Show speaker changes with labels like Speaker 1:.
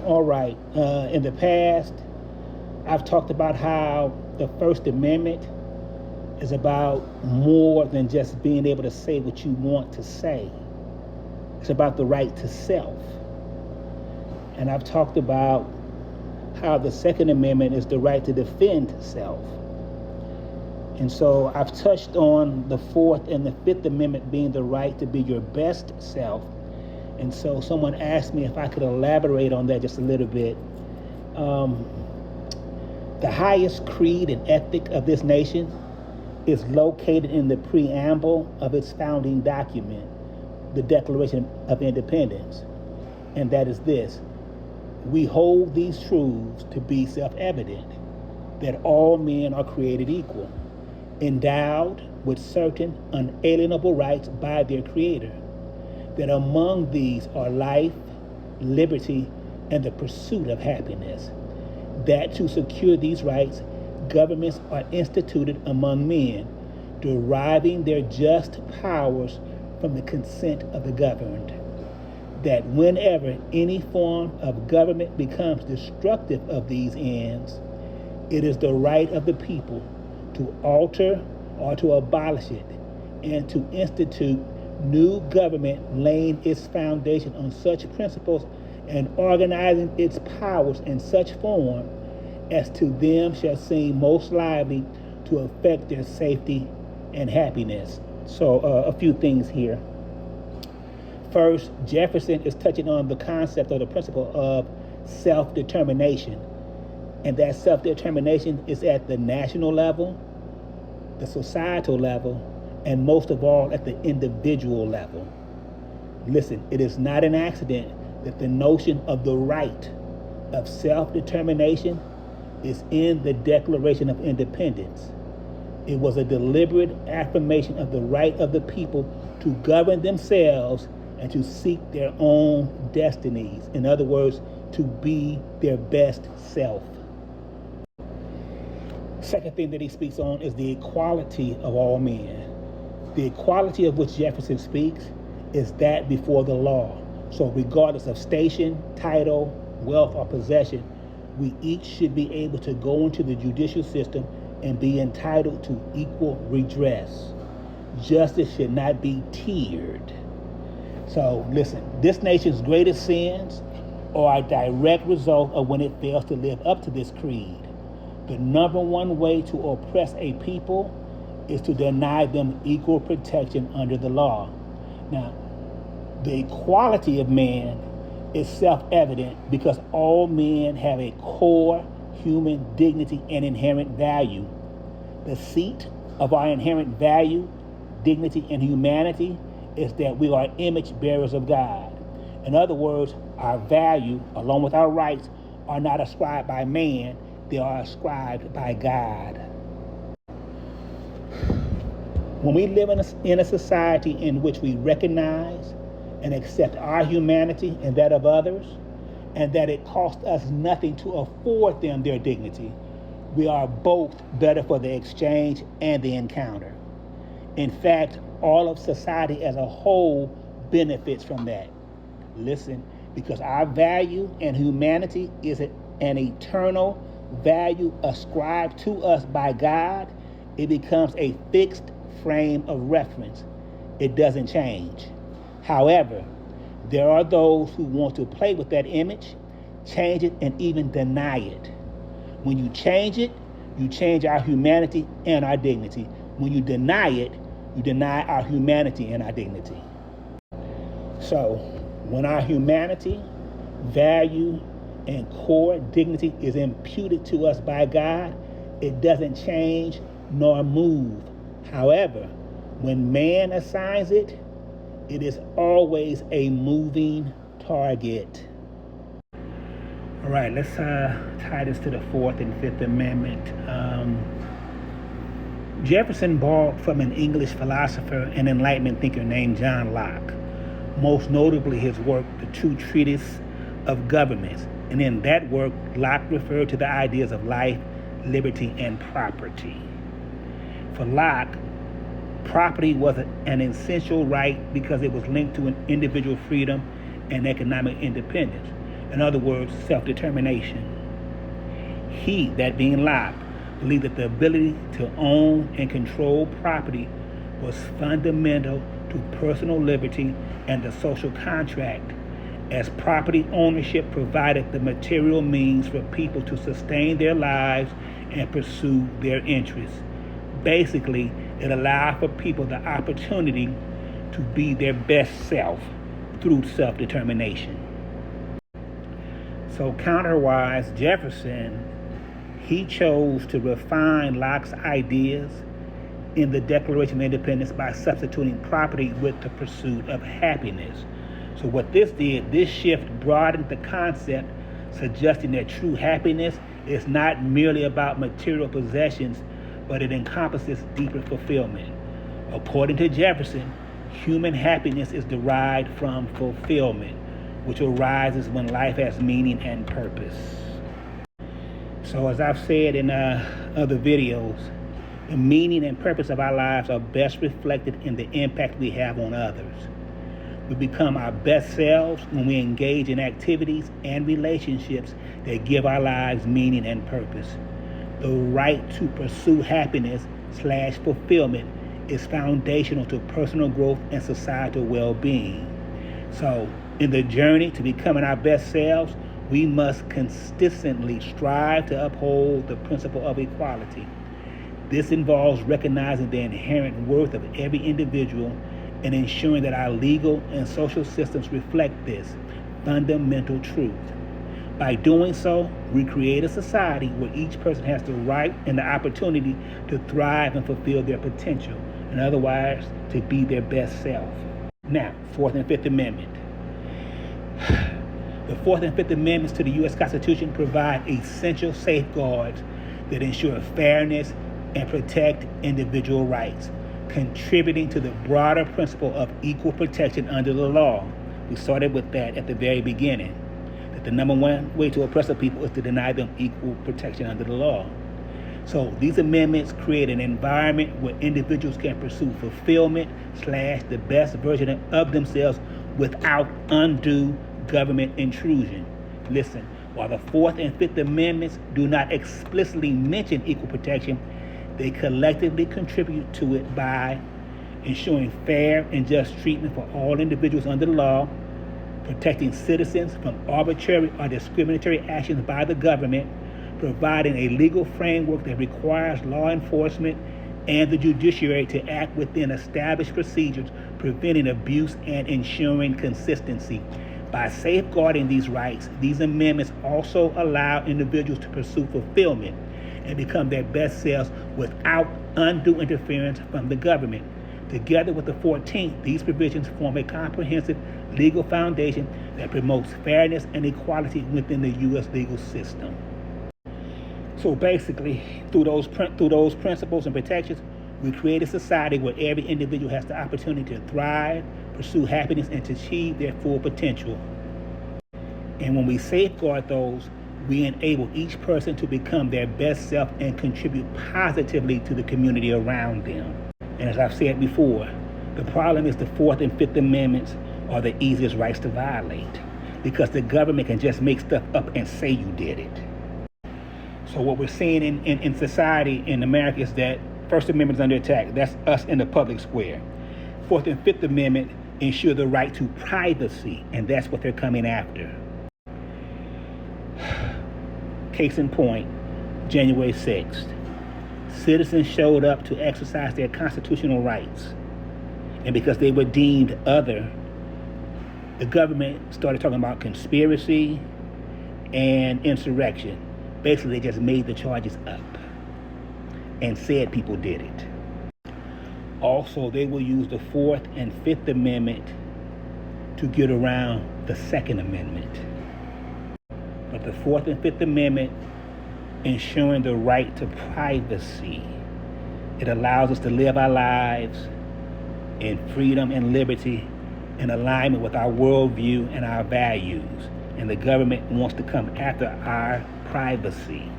Speaker 1: All right. In the past, I've talked about how the First Amendment is about more than just being able to say what you want to say. It's about the right to self. And I've talked about how the Second Amendment is the right to defend self. And so I've touched on the Fourth and the Fifth Amendment being the right to be your best self. And so someone asked me if I could elaborate on that just a little bit. Um, the highest creed and ethic of this nation is located in the preamble of its founding document, the Declaration of Independence. And that is this: we hold these truths to be self-evident, that all men are created equal, endowed with certain unalienable rights by their Creator, that among these are life, liberty, and the pursuit of happiness, that to secure these rights, governments are instituted among men, deriving their just powers from the consent of the governed, that whenever any form of government becomes destructive of these ends, it is the right of the people to alter or to abolish it, and to institute new government laying its foundation on such principles and organizing its powers in such form as to them shall seem most lively to affect their safety and happiness. So a few things here. First, Jefferson is touching on the concept or the principle of self-determination. And that self-determination is at the national level, the societal level, and most of all at the individual level. Listen, it is not an accident that the notion of the right of self-determination is in the Declaration of Independence. It was a deliberate affirmation of the right of the people to govern themselves and to seek their own destinies. In other words, to be their best self. Second thing that he speaks on is the equality of all men. The equality of which Jefferson speaks is that before the law. So regardless of station, title, wealth, or possession, we each should be able to go into the judicial system and be entitled to equal redress. Justice should not be tiered. So listen, this nation's greatest sins are a direct result of when it fails to live up to this creed. The number one way to oppress a people is to deny them equal protection under the law. Now, the equality of man is self-evident because all men have a core human dignity and inherent value. The seat of our inherent value, dignity, and humanity is that we are image bearers of God. In other words, our value, along with our rights, are not ascribed by man, they are ascribed by God. When we live in a society in which we recognize and accept our humanity and that of others, and that it costs us nothing to afford them their dignity, we are both better for the exchange and the encounter. In fact, all of society as a whole benefits from that. Listen, because our value and humanity is an eternal value ascribed to us by God, it becomes a fixed frame of reference. It doesn't change. However, there are those who want to play with that image, change it, and even deny it. When you change it, you change our humanity and our dignity. When you deny it, you deny our humanity and our dignity. So, when our humanity, value, and core dignity is imputed to us by God, it doesn't change nor move. However, when man assigns it, it is always a moving target. All right, let's tie this to the Fourth and Fifth Amendment. Jefferson borrowed from an English philosopher and Enlightenment thinker named John Locke, most notably his work, The True Treatise of Governments. And in that work, Locke referred to the ideas of life, liberty, and property. For Locke, property was an essential right because it was linked to an individual freedom and economic independence. In other words, self-determination. He, that being Locke, believed that the ability to own and control property was fundamental to personal liberty and the social contract, as property ownership provided the material means for people to sustain their lives and pursue their interests. Basically, it allowed for people the opportunity to be their best self through self-determination. So counterwise, Jefferson, he chose to refine Locke's ideas in the Declaration of Independence by substituting property with the pursuit of happiness. So what this did, this shift broadened the concept, suggesting that true happiness is not merely about material possessions, but it encompasses deeper fulfillment. According to Jefferson, human happiness is derived from fulfillment, which arises when life has meaning and purpose. So as I've said in other videos, the meaning and purpose of our lives are best reflected in the impact we have on others. We become our best selves when we engage in activities and relationships that give our lives meaning and purpose. The right to pursue happiness/fulfillment is foundational to personal growth and societal well-being. So, in the journey to becoming our best selves, we must consistently strive to uphold the principle of equality. This involves recognizing the inherent worth of every individual and ensuring that our legal and social systems reflect this fundamental truth. By doing so, we create a society where each person has the right and the opportunity to thrive and fulfill their potential, and otherwise to be their best self. Now, Fourth and Fifth Amendment. The Fourth and Fifth Amendments to the U.S. Constitution provide essential safeguards that ensure fairness and protect individual rights, contributing to the broader principle of equal protection under the law. We started with that at the very beginning, that the number one way to oppress a people is to deny them equal protection under the law. So these amendments create an environment where individuals can pursue fulfillment/the best version of themselves without undue government intrusion. Listen, while the Fourth and Fifth Amendments do not explicitly mention equal protection, they collectively contribute to it by ensuring fair and just treatment for all individuals under the law, protecting citizens from arbitrary or discriminatory actions by the government, providing a legal framework that requires law enforcement and the judiciary to act within established procedures, preventing abuse and ensuring consistency. By safeguarding these rights, these amendments also allow individuals to pursue fulfillment and become their best selves without undue interference from the government. Together with the 14th, these provisions form a comprehensive legal foundation that promotes fairness and equality within the U.S. legal system. So basically, through those principles and protections, we create a society where every individual has the opportunity to thrive, pursue happiness, and to achieve their full potential. And when we safeguard those, we enable each person to become their best self and contribute positively to the community around them. And as I've said before, the problem is the Fourth and Fifth Amendments are the easiest rights to violate because the government can just make stuff up and say you did it. So what we're seeing in society in America is that First Amendment is under attack. That's us in the public square. Fourth and Fifth Amendment ensure the right to privacy, and that's what they're coming after. Case in point, January 6th. Citizens showed up to exercise their constitutional rights. And because they were deemed other, the government started talking about conspiracy and insurrection. Basically, they just made the charges up and said people did it. Also, they will use the Fourth and Fifth Amendment to get around the Second Amendment. But the Fourth and Fifth Amendment ensuring the right to privacy. It allows us to live our lives in freedom and liberty in alignment with our worldview and our values. And the government wants to come after our privacy.